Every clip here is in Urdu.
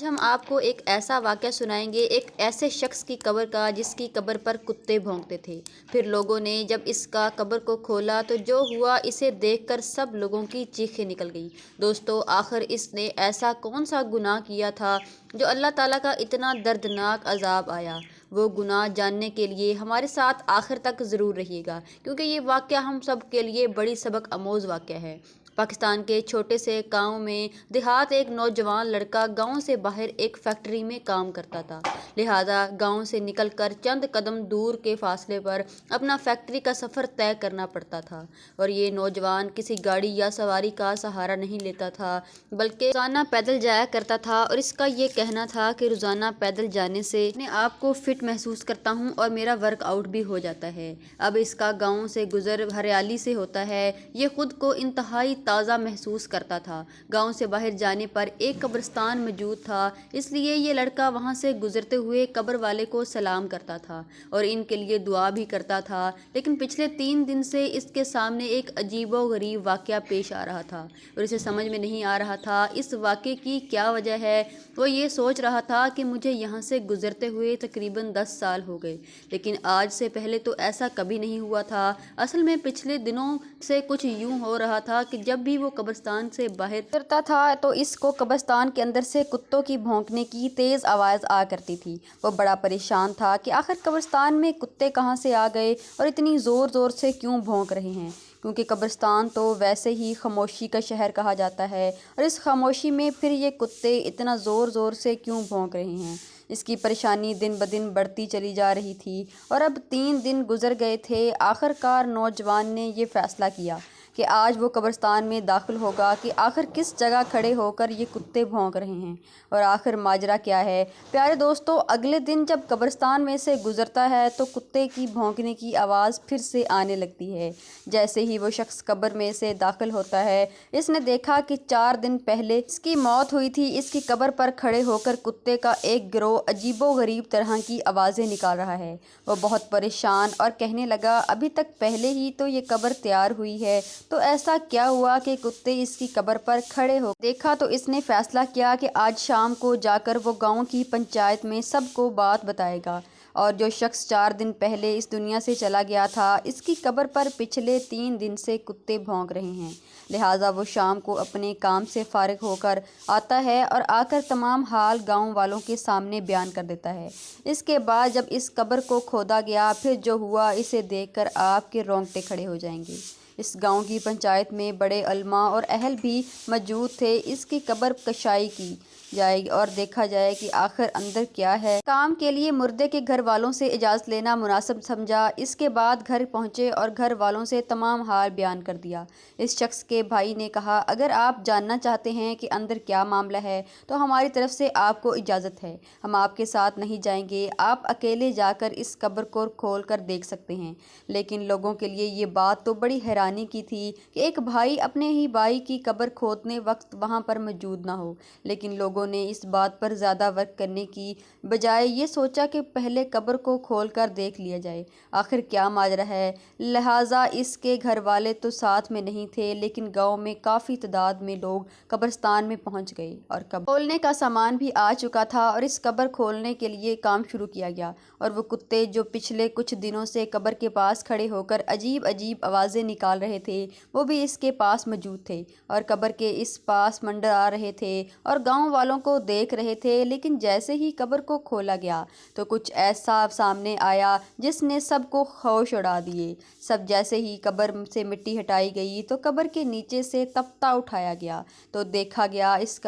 آج ہم آپ کو ایک ایسا واقعہ سنائیں گے، ایک ایسے شخص کی قبر کا جس کی قبر پر کتے بھونکتے تھے۔ پھر لوگوں نے جب اس کا قبر کو کھولا تو جو ہوا اسے دیکھ کر سب لوگوں کی چیخیں نکل گئیں۔ دوستو، آخر اس نے ایسا کون سا گناہ کیا تھا جو اللہ تعالیٰ کا اتنا دردناک عذاب آیا؟ وہ گناہ جاننے کے لیے ہمارے ساتھ آخر تک ضرور رہیے گا، کیونکہ یہ واقعہ ہم سب کے لیے بڑی سبق آموز واقعہ ہے۔ پاکستان کے چھوٹے سے گاؤں میں دیہات ایک نوجوان لڑکا گاؤں سے باہر ایک فیکٹری میں کام کرتا تھا، لہذا گاؤں سے نکل کر چند قدم دور کے فاصلے پر اپنا فیکٹری کا سفر طے کرنا پڑتا تھا۔ اور یہ نوجوان کسی گاڑی یا سواری کا سہارا نہیں لیتا تھا، بلکہ روزانہ پیدل جایا کرتا تھا، اور اس کا یہ کہنا تھا کہ روزانہ پیدل جانے سے اپنے آپ کو فٹ محسوس کرتا ہوں اور میرا ورک آؤٹ بھی ہو جاتا ہے۔ اب اس کا گاؤں سے گزر ہریالی سے ہوتا ہے، یہ خود کو انتہائی تازہ محسوس کرتا تھا۔ گاؤں سے باہر جانے پر ایک قبرستان موجود تھا، اس لیے یہ لڑکا وہاں سے گزرتے ہوئے قبر والے کو سلام کرتا تھا اور ان کے لیے دعا بھی کرتا تھا۔ لیکن پچھلے 3 دن سے اس کے سامنے ایک عجیب و غریب واقعہ پیش آ رہا تھا اور اسے سمجھ میں نہیں آ رہا تھا اس واقعے کی کیا وجہ ہے۔ وہ یہ سوچ رہا تھا کہ مجھے یہاں سے گزرتے ہوئے تقریباً 10 سال ہو گئے، لیکن آج سے پہلے تو ایسا کبھی نہیں ہوا تھا۔ اصل میں پچھلے دنوں سے کچھ یوں ہو رہا تھا کہ جب بھی وہ قبرستان سے باہر گزرتا تھا تو اس کو قبرستان کے اندر سے کتوں کی بھونکنے کی تیز آواز آ کرتی تھی۔ وہ بڑا پریشان تھا کہ آخر قبرستان میں کتے کہاں سے آ گئے اور اتنی زور زور سے کیوں بھونک رہے ہیں، کیونکہ قبرستان تو ویسے ہی خاموشی کا شہر کہا جاتا ہے، اور اس خاموشی میں پھر یہ کتے اتنا زور زور سے کیوں بھونک رہے ہیں۔ اس کی پریشانی دن بدن بڑھتی چلی جا رہی تھی، اور اب 3 دن گزر گئے تھے۔ آخر کار نوجوان نے یہ فیصلہ کیا کہ آج وہ قبرستان میں داخل ہوگا کہ آخر کس جگہ کھڑے ہو کر یہ کتے بھونک رہے ہیں اور آخر ماجرا کیا ہے۔ پیارے دوستو، اگلے دن جب قبرستان میں سے گزرتا ہے تو کتے کی بھونکنے کی آواز پھر سے آنے لگتی ہے۔ جیسے ہی وہ شخص قبر میں سے داخل ہوتا ہے، اس نے دیکھا کہ 4 دن پہلے اس کی موت ہوئی تھی۔ اس کی قبر پر کھڑے ہو کر کتے کا ایک گروہ عجیب و غریب طرح کی آوازیں نکال رہا ہے۔ وہ بہت پریشان اور کہنے لگا، ابھی تک پہلے ہی تو یہ قبر تیار ہوئی ہے، تو ایسا کیا ہوا کہ کتے اس کی قبر پر کھڑے ہو دیکھا؟ تو اس نے فیصلہ کیا کہ آج شام کو جا کر وہ گاؤں کی پنچایت میں سب کو بات بتائے گا، اور جو شخص 4 دن پہلے اس دنیا سے چلا گیا تھا، اس کی قبر پر پچھلے 3 دن سے کتے بھونک رہے ہیں۔ لہٰذا وہ شام کو اپنے کام سے فارغ ہو کر آتا ہے اور آ کر تمام حال گاؤں والوں کے سامنے بیان کر دیتا ہے۔ اس کے بعد جب اس قبر کو کھودا گیا، پھر جو ہوا اسے دیکھ کر آپ کے رونگٹے کھڑے ہو جائیں گے۔ اس گاؤں کی پنچایت میں بڑے علماء اور اہل بھی موجود تھے۔ اس کی قبر کشائی کی جائے اور دیکھا جائے کہ آخر اندر کیا ہے۔ کام کے لیے مردے کے گھر والوں سے اجازت لینا مناسب سمجھا۔ اس کے بعد گھر پہنچے اور گھر والوں سے تمام حال بیان کر دیا۔ اس شخص کے بھائی نے کہا، اگر آپ جاننا چاہتے ہیں کہ اندر کیا معاملہ ہے تو ہماری طرف سے آپ کو اجازت ہے، ہم آپ کے ساتھ نہیں جائیں گے، آپ اکیلے جا کر اس قبر کو کھول کر دیکھ سکتے ہیں۔ لیکن لوگوں کے لیے یہ بات تو بڑی حیرانی کی تھی کہ ایک بھائی اپنے ہی بھائی کی قبر کھودنے وقت وہاں پر موجود نہ ہو، لیکن لوگوں نے اس بات پر زیادہ ورک کرنے کی بجائے یہ سوچا کہ پہلے قبر کو کھول کر دیکھ لیا جائے، آخر کیا ماجرا ہے۔ لہٰذا اس کے گھر والے تو ساتھ میں نہیں تھے، لیکن گاؤں میں کافی تعداد میں لوگ قبرستان میں پہنچ گئے اور قبر کھولنے کا سامان بھی آ چکا تھا، اور اس قبر کھولنے کے لیے کام شروع کیا گیا۔ اور وہ کتے جو پچھلے کچھ دنوں سے قبر کے پاس کھڑے ہو کر عجیب عجیب آوازیں نکال رہے تھے، وہ بھی اس کے پاس موجود تھے اور قبر کے اس پاس منڈرا رہے تھے اور گاؤں والوں کو دیکھ رہے تھے۔ لیکن جیسے ہی قبر کو کھولا گیا تو کچھ ایسا سامنے آیا جس نے سب کو ہوش اڑا دیے۔ سب جیسے ہی قبر سے مٹی ہٹائی گئی تو قبر کے نیچے سے تپتا اٹھایا گیا تو دیکھا گیا اس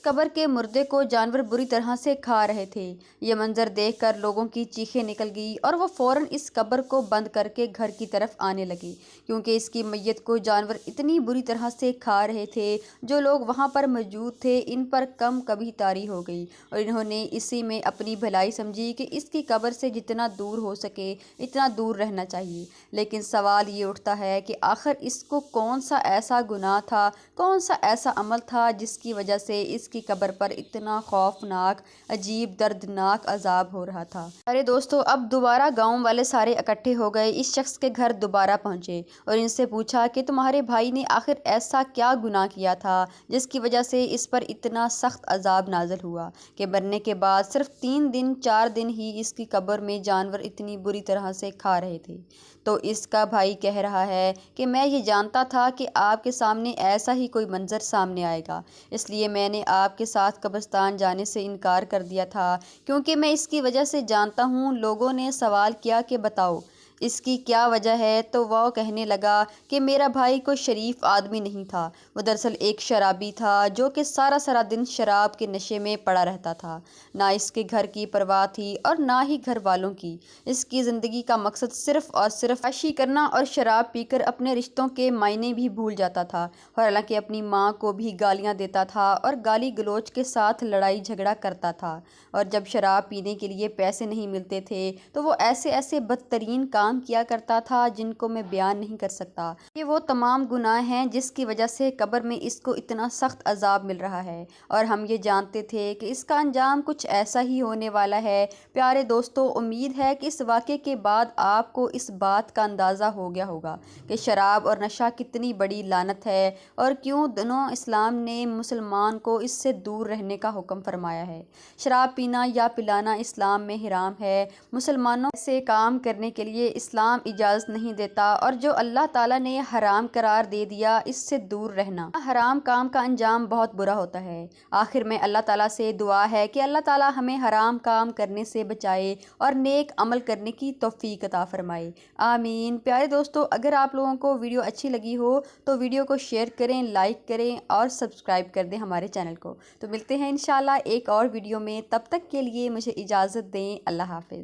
قبر کے مردے کو جانور بری طرح سے کھا رہے تھے۔ یہ منظر دیکھ کر لوگوں کی چیخیں نکل گئی اور وہ فوراً اس قبر کو بند کر کے گھر کی طرف آنے لگے، کیونکہ اس کی میت کو جانور اتنی بری طرح سے کھا رہے تھے۔ جو لوگ وہاں پر موجود تھے ان پر کم کبھی طاری ہو گئی اور انہوں نے اسی میں اپنی بھلائی سمجھی کہ اس کی قبر سے جتنا دور ہو سکے اتنا دور رہنا چاہیے۔ لیکن سوال یہ اٹھتا ہے کہ آخر اس کو کون سا ایسا گناہ تھا، کون سا ایسا عمل تھا جس کی وجہ سے اس کی قبر پر اتنا خوفناک، عجیب، دردناک عذاب ہو رہا تھا۔ ارے دوستو، اب دوبارہ گاؤں والے سارے اکٹھے ہو گئے، اس شخص کے گھر دوبارہ پہنچے اور ان سے پوچھا کہ تمہارے بھائی نے آخر ایسا کیا گناہ کیا تھا جس کی وجہ سے اس پر اتنا سخت عذاب نازل ہوا کہ مرنے کے بعد صرف 3 دن 4 دن ہی اس کی قبر میں جانور اتنی بری طرح سے کھا رہے تھے۔ تو اس کا بھائی کہہ رہا ہے کہ میں یہ جانتا تھا کہ آپ کے سامنے ایسا ہی کوئی منظر سامنے آئے گا، اس لیے میں نے آپ کے ساتھ قبرستان جانے سے انکار کر دیا تھا، کیونکہ میں اس کی وجہ سے جانتا ہوں۔ لوگوں نے سوال کیا کہ بتاؤ اس کی کیا وجہ ہے، تو وہ کہنے لگا کہ میرا بھائی کوئی شریف آدمی نہیں تھا، وہ دراصل ایک شرابی تھا جو کہ سارا دن شراب کے نشے میں پڑا رہتا تھا۔ نہ اس کے گھر کی پرواہ تھی اور نہ ہی گھر والوں کی۔ اس کی زندگی کا مقصد صرف اور صرف عیاشی کرنا اور شراب پی کر اپنے رشتوں کے معنی بھی بھول جاتا تھا، اور حالانکہ اپنی ماں کو بھی گالیاں دیتا تھا اور گالی گلوچ کے ساتھ لڑائی جھگڑا کرتا تھا، اور جب شراب پینے کے لیے پیسے نہیں ملتے تھے تو وہ ایسے بدترین کام کیا کرتا تھا جن کو میں بیان نہیں کر سکتا۔ یہ وہ تمام گناہ ہیں جس کی وجہ سے قبر میں اس کو اتنا سخت عذاب مل رہا ہے، اور ہم یہ جانتے تھے کہ اس کا انجام کچھ ایسا ہی ہونے والا ہے۔ پیارے دوستو، امید ہے کہ اس واقعے کے بعد آپ کو اس بات کا اندازہ ہو گیا ہوگا کہ شراب اور نشہ کتنی بڑی لعنت ہے، اور کیوں دونوں اسلام نے مسلمان کو اس سے دور رہنے کا حکم فرمایا ہے۔ شراب پینا یا پلانا اسلام میں حرام ہے۔ مسلمانوں سے کام کرنے کے لیے اسلام اجازت نہیں دیتا، اور جو اللہ تعالیٰ نے حرام قرار دے دیا اس سے دور رہنا۔ حرام کام کا انجام بہت برا ہوتا ہے۔ آخر میں اللہ تعالیٰ سے دعا ہے کہ اللہ تعالیٰ ہمیں حرام کام کرنے سے بچائے اور نیک عمل کرنے کی توفیق عطا فرمائے، آمین۔ پیارے دوستو، اگر آپ لوگوں کو ویڈیو اچھی لگی ہو تو ویڈیو کو شیئر کریں، لائک کریں اور سبسکرائب کر دیں ہمارے چینل کو۔ تو ملتے ہیں انشاءاللہ ایک اور ویڈیو میں، تب تک کے لیے مجھے اجازت دیں، اللہ حافظ۔